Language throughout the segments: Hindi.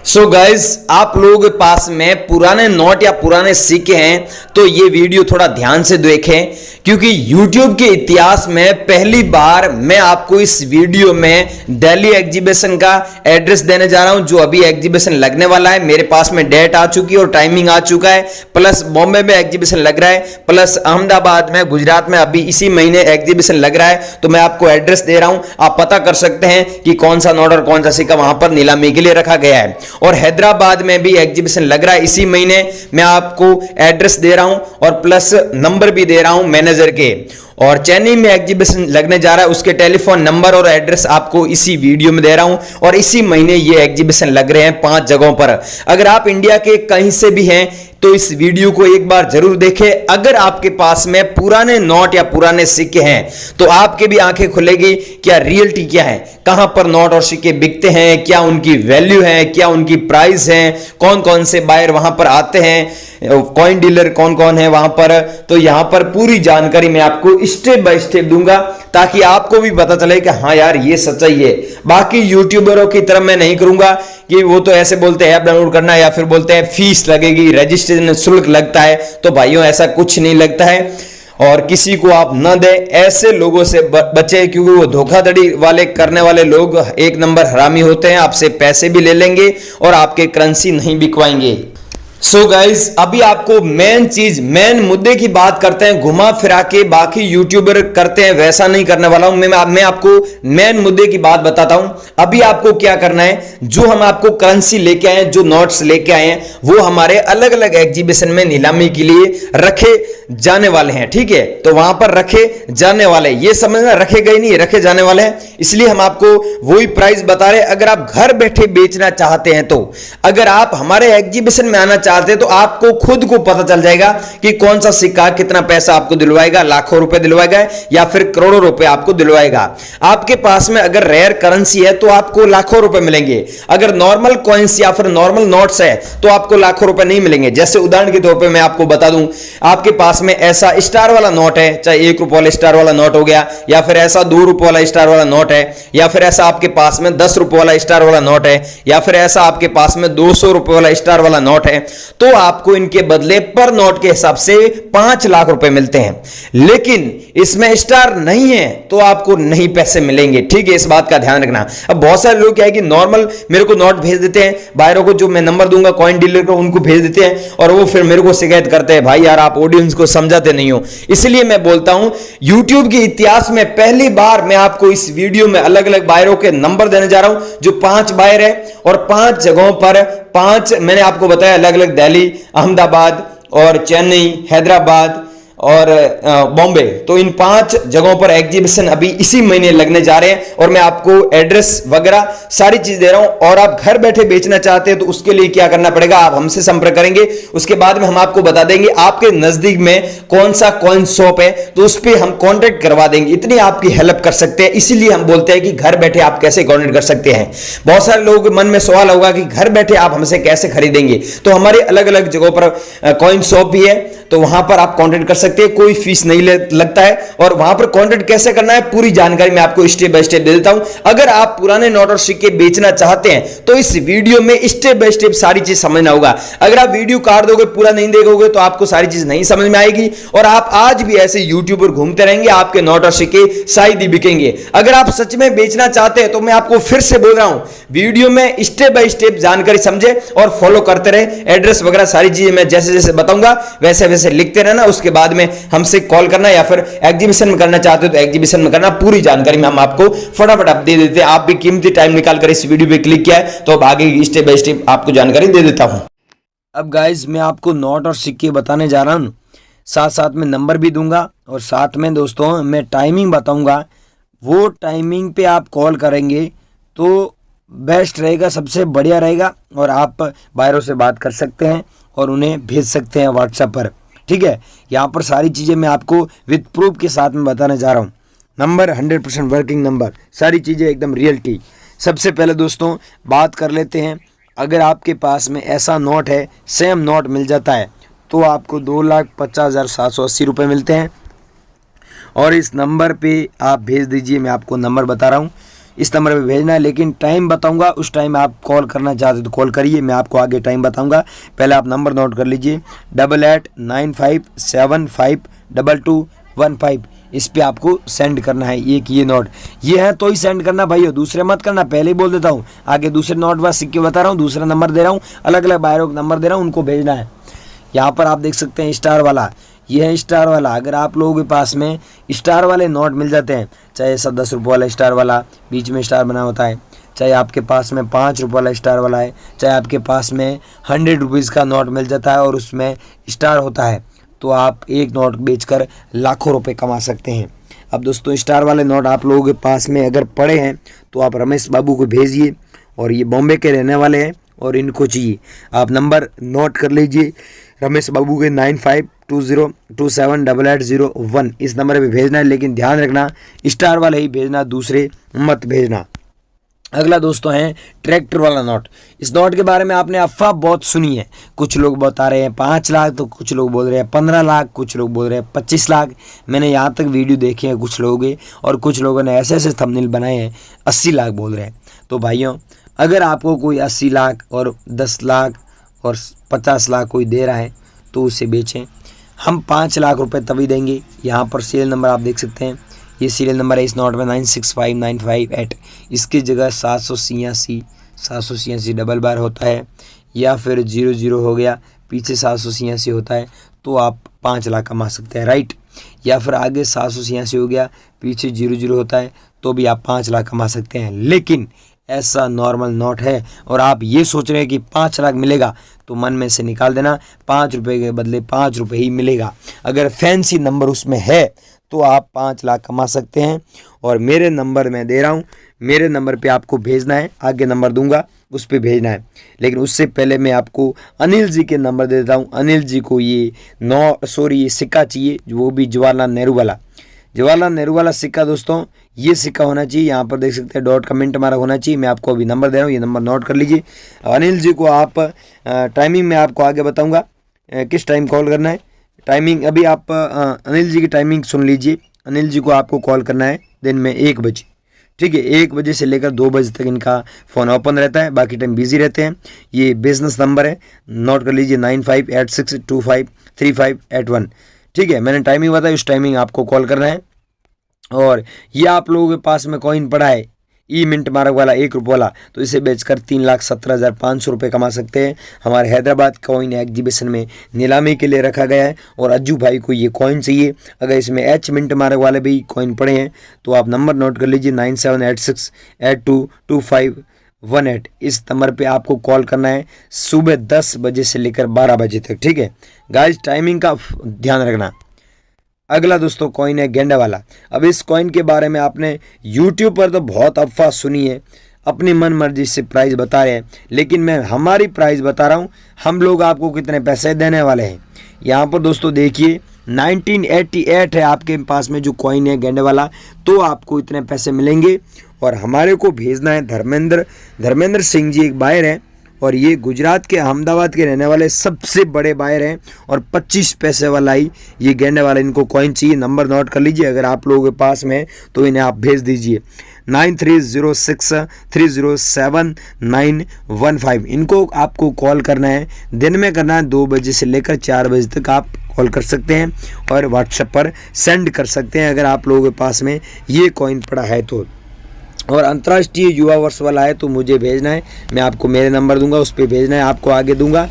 सो गाइज आप लोगों के पास में पुराने नोट या पुराने सिक्के हैं तो ये वीडियो थोड़ा ध्यान से देखें, क्योंकि YouTube के इतिहास में पहली बार मैं आपको इस वीडियो में दिल्ली एग्जीबिशन का एड्रेस देने जा रहा हूं। जो अभी एग्जीबिशन लगने वाला है, मेरे पास में डेट आ चुकी है और टाइमिंग आ चुका है, प्लस बॉम्बे में एग्जीबिशन लग रहा है, प्लस अहमदाबाद में गुजरात में अभी इसी महीने एग्जीबिशन लग रहा है। तो मैं आपको एड्रेस दे रहा हूं, आप पता कर सकते हैं कि कौन सा नोट और कौन सा सिक्का वहां पर नीलामी के लिए रखा गया है। और हैदराबाद में भी एग्जीबिशन लग रहा है इसी महीने, मैं आपको एड्रेस दे रहा हूं और प्लस नंबर भी दे रहा हूं मैनेजर के। और चेन्नई में एग्जीबिशन लगने जा रहा है, उसके टेलीफोन नंबर और एड्रेस आपको इसी वीडियो में दे रहा हूं। और इसी महीने ये एग्जीबिशन लग रहे हैं 5 जगहों पर। अगर आप इंडिया के कहीं से भी हैं तो इस वीडियो को एक बार जरूर देखें। अगर आपके पास में पुराने नोट या पुराने सिक्के हैं तो आपके भी आंखें खुलेगी, क्या रियलिटी क्या है, कहां पर नोट और सिक्के बिकते हैं, क्या उनकी वैल्यू है, क्या उनकी प्राइस है, कौन कौन से बायर वहां पर आते हैं, कॉइन डीलर कौन कौन है वहां पर। तो यहां पर पूरी जानकारी मैं आपको स्टेप बाय स्टेप दूंगा ताकि आपको भी पता चले कि हाँ यार ये सच्चाई है। बाकी यूट्यूबरों की तरह मैं नहीं करूंगा कि वो तो ऐसे बोलते हैं ऐप डाउनलोड करना या फिर बोलते हैं फीस लगेगी, रजिस्ट्रेशन शुल्क लगता है। तो भाइयों ऐसा कुछ नहीं लगता है और किसी को आप न दें, ऐसे लोगों से बचे, क्योंकि वो धोखाधड़ी वाले करने वाले लोग एक नंबर हरामी होते हैं। आपसे पैसे भी ले लेंगे और आपके करेंसी नहीं बिकवाएंगे। सो गाइज अभी आपको मेन मुद्दे की बात करते हैं, घुमा फिरा के बाकी यूट्यूबर करते हैं वैसा नहीं करने वाला हूं। मैं आपको मेन मुद्दे की बात बताता हूं। अभी आपको क्या करना है, जो हम आपको करेंसी लेके आए हैं, जो नोट्स लेके आए हैं, वो हमारे अलग अलग एग्जीबिशन में नीलामी के लिए रखे जाने वाले हैं। ठीक है, तो वहां पर रखे जाने वाले, ये समझना रखे गए नहीं, रखे जाने वाले हैं। इसलिए हम आपको वही प्राइस बता रहे हैं। अगर आप घर बैठे बेचना चाहते हैं तो, अगर आप हमारे एग्जीबिशन में आना चाहते हैं तो आपको खुद को पता चल जाएगा कि कौन सा सिक्का कितना पैसा आपको दिलवाएगा, लाखों रुपए दिलवाएगा या फिर करोड़ों रुपए आपको दिलवाएगा। आपके पास में अगर रेयर करेंसी है तो आपको लाखों रुपए मिलेंगे, अगर नॉर्मल कॉइन्स या फिर नॉर्मल नोट्स है तो आपको लाखों रुपए नहीं मिलेंगे। जैसे उदाहरण के तौर पे मैं आपको बता दूं, आपके पास में ऐसा स्टार वाला नोट है, चाहे 1 रुपये वाला स्टार वाला नोट हो गया, या फिर ऐसा 2 रुपये वाला स्टार वाला नोट है, या फिर ऐसा आपके पास में 10 रुपये वाला स्टार वाला नोट है, या फिर ऐसा आपके पास में 200 रुपये वाला स्टार वाला नोट है, तो आपको इनके बदले पर नोट के हिसाब से 5 लाख रुपए मिलते हैं। लेकिन इसमें स्टार नहीं है तो आपको नहीं पैसे मिलेंगे। ठीक है, इस बात का ध्यान रखना। अब बहुत सारे लोग क्या है कि नॉर्मल मेरे को नोट भेज देते हैं, बायरों को जो मैं नंबर दूंगा कॉइन डीलर को उनको भेज देते हैं और वो फिर मेरे को शिकायत करते हैं, भाई यार आप ऑडियंस को समझाते नहीं हो। इसलिए मैं बोलता हूं, YouTube के इतिहास में पहली बार मैं आपको इस वीडियो में अलग अलग बायरों के नंबर देने जा रहा हूं, जो 5 बायर है और 5 जगहों पर 5 मैंने आपको बताया अलग अलग, दिल्ली, अहमदाबाद और चेन्नई, हैदराबाद और बॉम्बे। तो इन 5 जगहों पर एग्जीबिशन अभी इसी महीने लगने जा रहे हैं और मैं आपको एड्रेस वगैरह सारी चीज दे रहा हूं। और आप घर बैठे बेचना चाहते हैं तो उसके लिए क्या करना पड़ेगा, आप हमसे संपर्क करेंगे, उसके बाद में हम आपको बता देंगे आपके नजदीक में कौन सा कॉइन शॉप है, तो उस पर हम कॉन्टेक्ट करवा देंगे। इतनी आपकी हेल्प कर सकते हैं। इसीलिए हम बोलते हैं कि घर बैठे आप कैसे कॉन्टेक्ट कर सकते हैं। बहुत सारे लोगों के मन में सवाल होगा कि घर बैठे आप हमसे कैसे खरीदेंगे, तो हमारे अलग अलग जगहों पर कॉइन शॉप भी है, तो वहां पर आप कॉन्टेक्ट कर सकते हैं, कोई फीस नहीं लगता है। और वहां पर कॉन्टेक्ट कैसे करना है पूरी जानकारी मैं आपको स्टेप बाय स्टेप दे देता हूं। अगर आप पुराने नोट और सिक्के बेचना चाहते हैं तो इस वीडियो में स्टेप बाय स्टेप सारी चीज समझना होगा। अगर आप वीडियो काट दोगे, पूरा नहीं देखोगे तो आपको सारी चीज नहीं समझ में आएगी और आप आज भी ऐसे यूट्यूब पर घूमते रहेंगे, आपके नोट और सिक्के शायद ही बिकेंगे। अगर आप सच में बेचना चाहते हैं तो मैं आपको फिर से बोल रहा हूं, वीडियो में स्टेप बाय स्टेप जानकारी समझे और फॉलो करते रहे। एड्रेस वगैरह सारी चीजें मैं जैसे जैसे बताऊंगा वैसे वैसे लिखते रहना, उसके बाद में हमसे कॉल करना, या फिर एग्जीबिशन में करना चाहते हो तो एग्जीबिशन में करना। पूरी जानकारी में हम आपको फटाफट आप दे देते हैं। आप भी कीमती टाइम निकालकर इस वीडियो पे क्लिक किया है तो अब आगे स्टेप बाय स्टेप आपको जानकारी दे देता हूं। अब गाइज मैं आपको नोट और सिक्के बताने जा रहा हूं, साथ साथ में नंबर भी दूंगा और साथ में दोस्तों मैं टाइमिंग बताऊंगा। वो टाइमिंग पे आप कॉल करेंगे तो बेस्ट रहेगा, सबसे बढ़िया रहेगा और आप बायरों से बात कर सकते हैं और उन्हें भेज सकते हैं व्हाट्सएप पर। ठीक है, यहाँ पर सारी चीज़ें मैं आपको विद प्रूफ के साथ में बताने जा रहा हूँ। नंबर 100% वर्किंग नंबर, सारी चीज़ें एकदम रियलिटी। सबसे पहले दोस्तों बात कर लेते हैं, अगर आपके पास में ऐसा नोट है, सेम नोट मिल जाता है तो आपको 2,50,780 रुपये मिलते हैं। और इस नंबर पे आप भेज दीजिए, मैं आपको नंबर बता रहा हूँ इस नंबर पे भेजना है, लेकिन टाइम बताऊंगा, उस टाइम आप कॉल करना चाहते तो कॉल करिए, मैं आपको आगे टाइम बताऊंगा। पहले आप नंबर नोट कर लीजिए 8895752215, इस पे आपको सेंड करना है एक ये नोट। ये है तो ही सेंड करना भाइयों, दूसरे मत करना, पहले ही बोल देता हूँ। आगे दूसरे नोट व सिक्के बता रहा हूँ, दूसरा नंबर दे रहा हूँ, अलग अलग बायरों का नंबर दे रहा हूँ, उनको भेजना है। यहाँ पर आप देख सकते हैं स्टार वाला, ये है स्टार वाला। अगर आप लोगों के पास में स्टार वाले नोट मिल जाते हैं, चाहे सब 10 रुपये वाला स्टार वाला बीच में स्टार बना होता है, चाहे आपके पास में 5 रुपये वाला स्टार वाला है, चाहे आपके पास में 100 रुपीज़ का नोट मिल जाता है और उसमें स्टार होता है, तो आप एक नोट बेचकर लाखों रुपए कमा सकते हैं। अब दोस्तों स्टार वाले नोट आप लोगों के पास में अगर पड़े हैं तो आप रमेश बाबू को भेजिए, और ये बॉम्बे के रहने वाले हैं और इनको चाहिए। आप नंबर नोट कर लीजिए रमेश बाबू के 9520278801, इस नंबर पे भेजना है, लेकिन ध्यान रखना स्टार वाले ही भेजना, दूसरे मत भेजना। अगला दोस्तों है ट्रैक्टर वाला नोट। इस नोट के बारे में आपने अफवाह बहुत सुनी है, कुछ लोग बता रहे हैं 5 लाख, तो कुछ लोग बोल रहे हैं 15 लाख, कुछ लोग बोल रहे हैं 25 लाख। मैंने यहाँ तक वीडियो देखे हैं कुछ लोगों के, और कुछ लोगों ने ऐसे ऐसे थंबनेल बनाए हैं 80 लाख बोल रहे हैं। तो भाइयों अगर आपको कोई 80 लाख और 10 लाख और 50 लाख कोई दे रहा है तो उसे बेचें। हम 5 लाख रुपए तभी देंगे। यहाँ पर सीरियल नंबर आप देख सकते हैं, ये सीरियल नंबर है इस नोट में 965958। इसकी जगह 786 डबल बार होता है, या फिर 00 हो गया, पीछे 786 होता है, तो आप 5 लाख कमा सकते हैं, राइट। या फिर आगे 786 हो गया, पीछे 00 होता है, तो भी आप 5 लाख कमा सकते हैं। लेकिन ऐसा नॉर्मल नोट है और आप ये सोच रहे हैं कि 5 लाख मिलेगा, तो मन में से निकाल देना, 5 रुपये के बदले 5 रुपये ही मिलेगा। अगर फैंसी नंबर उसमें है तो आप 5 लाख कमा सकते हैं। और मेरे नंबर मैं दे रहा हूँ, मेरे नंबर पे आपको भेजना है, आगे नंबर दूंगा उस पे भेजना है। लेकिन उससे पहले मैं आपको अनिल जी के नंबर दे देता हूँ। अनिल जी को ये ये सिक्का चाहिए, वो भी जवाहरलाल नेहरू वाला सिक्का। दोस्तों ये सिक्का होना चाहिए, यहाँ पर देख सकते हैं डॉट कमेंट हमारा होना चाहिए। मैं आपको अभी नंबर दे रहा हूँ, ये नंबर नोट कर लीजिए। अनिल जी को आप टाइमिंग में आपको आगे बताऊँगा किस टाइम कॉल करना है। टाइमिंग अभी आप अनिल जी की टाइमिंग सुन लीजिए। अनिल जी को आपको कॉल करना है दिन में 1 बजे, ठीक है। 1 बजे से लेकर 2 बजे तक इनका फ़ोन ओपन रहता है, बाकी टाइम बिजी रहते हैं। ये बिजनेस नंबर है, नोट कर लीजिए 9586253581, ठीक है। मैंने टाइमिंग बताई, उस टाइमिंग आपको कॉल करना है। और ये आप लोगों के पास में कॉइन पड़ा है ई मिंट मार्क वाला 1 रुपये वाला, तो इसे बेचकर 3,17,500 रुपये कमा सकते हैं। हमारे हैदराबाद कॉइन एग्जीबिशन में नीलामी के लिए रखा गया है और अज्जू भाई को ये कॉइन चाहिए। अगर इसमें एच मिंट मार्क वाले भी कॉइन पड़े हैं तो आप नंबर नोट कर लीजिए 9786822518। इस नंबर पे आपको कॉल करना है सुबह 10 बजे से लेकर 12 बजे तक, ठीक है गाइस। टाइमिंग का ध्यान रखना। अगला दोस्तों कॉइन है गेंडा वाला। अब इस कॉइन के बारे में आपने YouTube पर तो बहुत अफवाह सुनी है, अपनी मन मर्जी से प्राइस बता रहे हैं, लेकिन मैं हमारी प्राइस बता रहा हूँ। हम लोग आपको कितने पैसे देने वाले हैं। यहाँ पर दोस्तों देखिए 1988 है आपके पास में जो कॉइन है गेंडे वाला, तो आपको इतने पैसे मिलेंगे। और हमारे को भेजना है धर्मेंद्र सिंह जी, एक बायर है और ये गुजरात के अहमदाबाद के रहने वाले सबसे बड़े बायर हैं, और 25 पैसे वाला ही ये गेंडे वाला इनको कॉइन चाहिए। नंबर नोट कर लीजिए, अगर आप लोगों के पास में है तो इन्हें आप भेज दीजिए 9306307915। इनको आपको कॉल करना है, दिन में करना है, 2 बजे से लेकर 4 बजे तक आप कॉल कर सकते हैं और व्हाट्सएप पर सेंड कर सकते हैं अगर आप लोगों के पास में ये कॉइन पड़ा है तो। और अंतर्राष्ट्रीय युवा वर्ष वाला है तो मुझे भेजना है, मैं आपको मेरे नंबर दूंगा, उस पर भेजना है, आपको आगे दूंगा।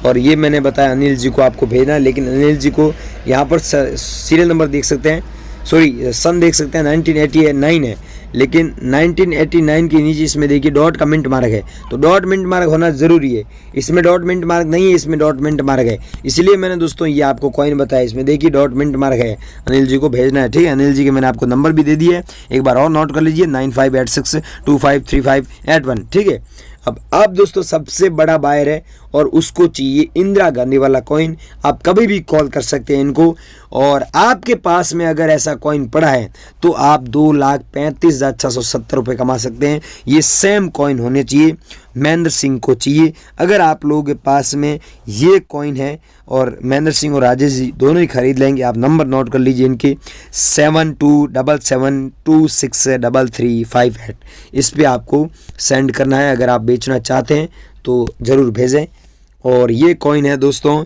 और ये मैंने बताया अनिल जी को आपको भेजना है, लेकिन अनिल जी को यहाँ पर सीरियल नंबर देख सकते हैं, सन देख सकते हैं 1989 है, लेकिन 1989 के नीचे इसमें देखिए डॉट का मिंट मार्क है, तो डॉट मिंट मार्क होना ज़रूरी है। इसमें डॉट मिंट मार्क नहीं है, इसमें डॉट मिंट मार्क है, इसलिए मैंने दोस्तों ये आपको कॉइन बताया। इसमें देखिए डॉट मिंट मार्क है, अनिल जी को भेजना है, ठीक है। अनिल जी के मैंने आपको नंबर भी दे दिया है, एक बार और नोट कर लीजिए 9586253581, ठीक है। अब आप दोस्तों सबसे बड़ा बायर है और उसको चाहिए इंदिरा गांधी वाला कॉइन। आप कभी भी कॉल कर सकते हैं इनको, और आपके पास में अगर ऐसा कॉइन पड़ा है तो आप 2,35,670 रुपये कमा सकते हैं। ये सेम कॉइन होने चाहिए, महेंद्र सिंह को चाहिए। अगर आप लोगों के पास में ये कॉइन है और महेंद्र सिंह और राजेश जी दोनों ही खरीद लेंगे, आप नंबर नोट कर लीजिए इनके 7277263358। इस पे आपको सेंड करना है अगर आप बेचना चाहते हैं तो ज़रूर भेजें। और ये कॉइन है दोस्तों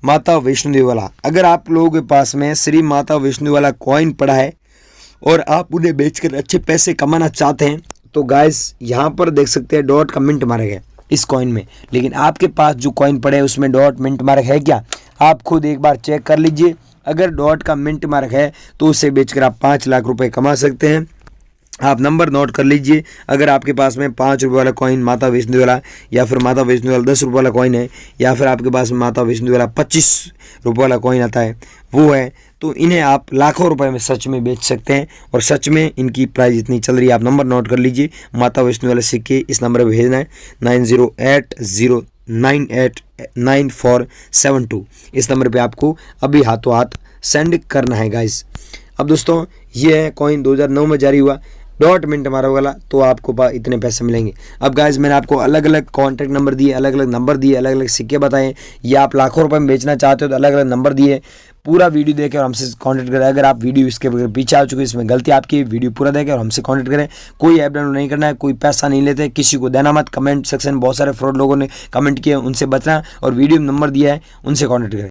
माता वैष्णो देवी वाला। अगर आप लोगों के पास में श्री माता वैष्णो देवी वाला कॉइन पड़ा है और आप उन्हें बेचकर अच्छे पैसे कमाना चाहते हैं तो गाइस यहाँ पर देख सकते हैं डॉट का मिंट मार्क है इस कॉइन में। लेकिन आपके पास जो कॉइन पड़े है उसमें डॉट मिंट मार्क है क्या, आप खुद एक बार चेक कर लीजिए। अगर डॉट का मिंट मार्क है तो उसे बेचकर आप 5 लाख रुपए कमा सकते हैं। आप नंबर नोट कर लीजिए। अगर आपके पास में 5 रुपये वाला कॉइन माता वैष्णो देवी वाला, या फिर माता वैष्णो देवी वाला 10 रुपये वाला कॉइन है, या फिर आपके पास में माता वैष्णो देवी वाला 25 रुपये वाला कॉइन आता है वो है, तो इन्हें आप लाखों रुपए में सच में बेच सकते हैं। और सच में इनकी प्राइस इतनी चल रही है। आप नंबर नोट कर लीजिए। माता वैष्णो वाले सिक्के इस नंबर पर भेजना है 9080989472। इस नंबर पे आपको अभी हाथों हाथ सेंड करना है गाइस। अब दोस्तों ये है कॉइन 2009 में जारी हुआ, डॉट मिंट मारा वाला, तो आपको इतने पैसे मिलेंगे। अब गाइस मैंने आपको अलग अलग कॉन्टैक्ट नंबर दिए, अलग अलग नंबर दिए, अलग अलग सिक्के बताए। ये आप लाखों रुपए में बेचना चाहते हो तो अलग अलग नंबर दिए। पूरा वीडियो देखें और हमसे कांटेक्ट करें। अगर आप वीडियो इसके पीछे आ चुके हैं, इसमें गलती आपकी, वीडियो पूरा देखें और हमसे कांटेक्ट करें। कोई ऐप डाउनलोड नहीं करना है, कोई पैसा नहीं लेते, किसी को देना मत। कमेंट सेक्शन बहुत सारे फ्रॉड लोगों ने कमेंट किए, उनसे बचना। और वीडियो में नंबर दिया है उनसे कांटेक्ट करें।